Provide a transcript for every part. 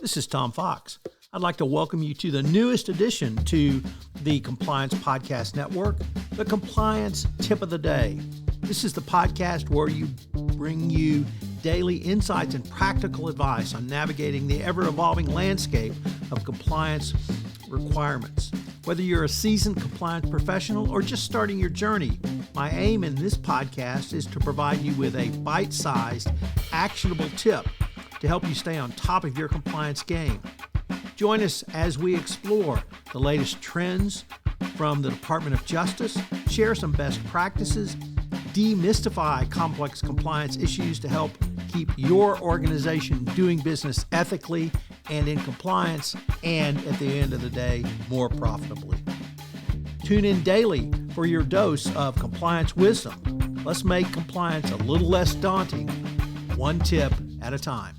This is Tom Fox. I'd like to welcome you to the newest addition to the Compliance Podcast Network, the Compliance Tip of the Day. This is the podcast where we bring you daily insights and practical advice on navigating the ever-evolving landscape of compliance requirements. Whether you're a seasoned compliance professional or just starting your journey, my aim in this podcast is to provide you with a bite-sized, actionable tip to help you stay on top of your compliance game. Join us as we explore the latest trends from the Department of Justice, share some best practices, demystify complex compliance issues to help keep your organization doing business ethically and in compliance, and at the end of the day, more profitably. Tune in daily for your dose of compliance wisdom. Let's make compliance a little less daunting, one tip at a time.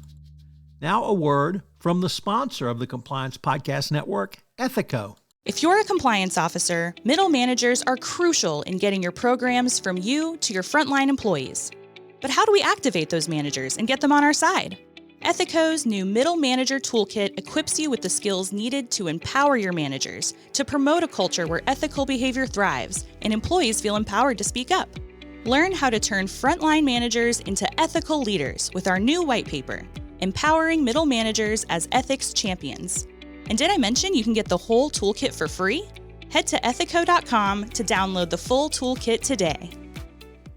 Now a word from the sponsor of the Compliance Podcast Network, Ethico. If you're a compliance officer, middle managers are crucial in getting your programs from you to your frontline employees. But how do we activate those managers and get them on our side? Ethico's new Middle Manager Toolkit equips you with the skills needed to empower your managers, to promote a culture where ethical behavior thrives and employees feel empowered to speak up. Learn how to turn frontline managers into ethical leaders with our new white paper, Empowering Middle Managers as Ethics Champions. And did I mention you can get the whole toolkit for free? Head to ethico.com to download the full toolkit today.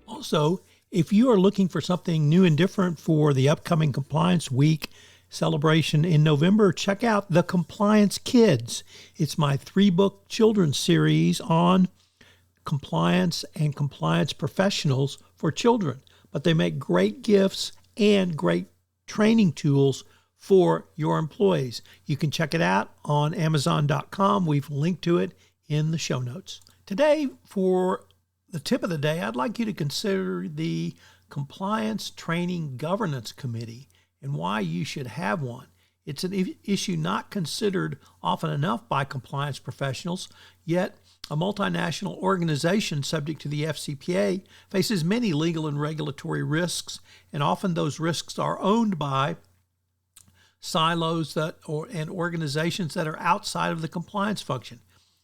Also, if you are looking for something new and different for the upcoming Compliance Week celebration in November, check out The Compliance Kids. It's my 3-book children's series on compliance and compliance professionals for children. But they make great gifts and great training tools for your employees. You can check it out on Amazon.com. We've linked to it in the show notes. Today, for the tip of the day, I'd like you to consider the Compliance Training Governance Committee and why you should have one. It's an issue not considered often enough by compliance professionals, yet a multinational organization subject to the FCPA faces many legal and regulatory risks, and often those risks are owned by silos and organizations that are outside of the compliance function.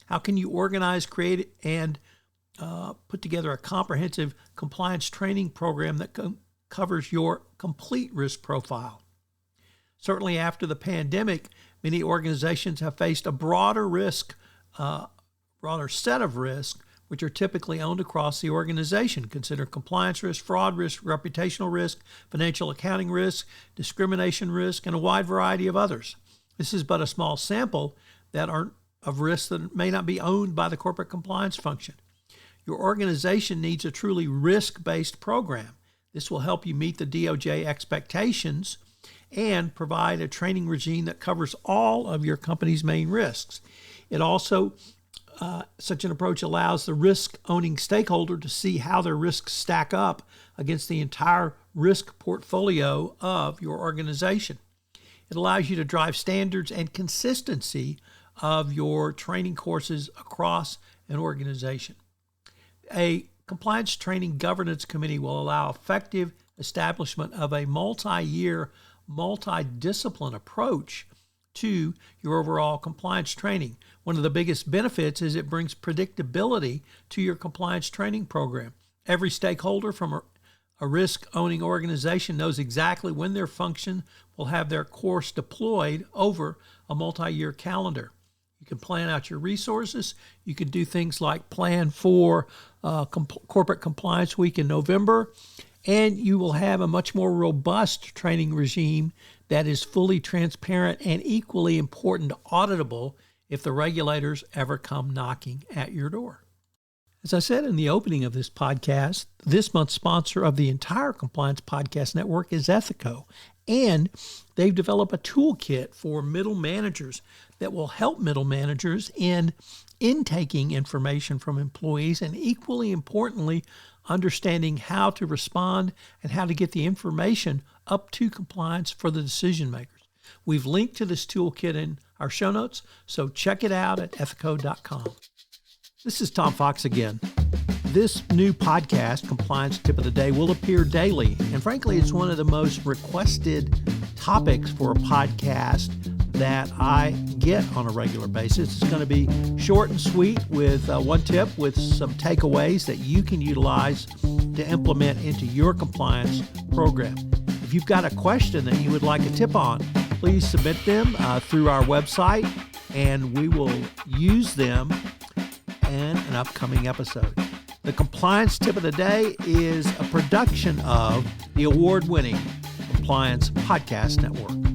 How can you organize, create, and put together a comprehensive compliance training program that covers your complete risk profile? Certainly after the pandemic, many organizations have faced a broader set of risks, which are typically owned across the organization. Consider compliance risk, fraud risk, reputational risk, financial accounting risk, discrimination risk, and a wide variety of others. This is but a small sample of risks that may not be owned by the corporate compliance function. Your organization needs a truly risk-based program. This will help you meet the DOJ expectations and provide a training regime that covers all of your company's main risks. It also such an approach allows the risk-owning stakeholder to see how their risks stack up against the entire risk portfolio of your organization. It allows you to drive standards and consistency of your training courses across an organization. A compliance training governance committee will allow effective establishment of a multi-year, multi-discipline approach to your overall compliance training. One of the biggest benefits is it brings predictability to your compliance training program. Every stakeholder from a risk-owning organization knows exactly when their function will have their course deployed over a multi-year calendar. You can plan out your resources. You can do things like plan for Corporate Compliance Week in November, and you will have a much more robust training regime that is fully transparent and equally important, auditable, if the regulators ever come knocking at your door. As I said in the opening of this podcast, this month's sponsor of the entire Compliance Podcast Network is Ethico, and they've developed a toolkit for middle managers that will help middle managers in intaking information from employees and, equally importantly, understanding how to respond and how to get the information up to compliance for the decision makers. We've linked to this toolkit in our show notes, so check it out at ethico.com. This is Tom Fox again. This new podcast, Compliance Tip of the Day, will appear daily, and frankly, it's one of the most requested topics for a podcast that I get on a regular basis. It's going to be short and sweet with one tip with some takeaways that you can utilize to implement into your compliance program. If you've got a question that you would like a tip on, please submit them through our website, and we will use them in an upcoming episode. The compliance tip of the day is a production of the award-winning Compliance Podcast Network.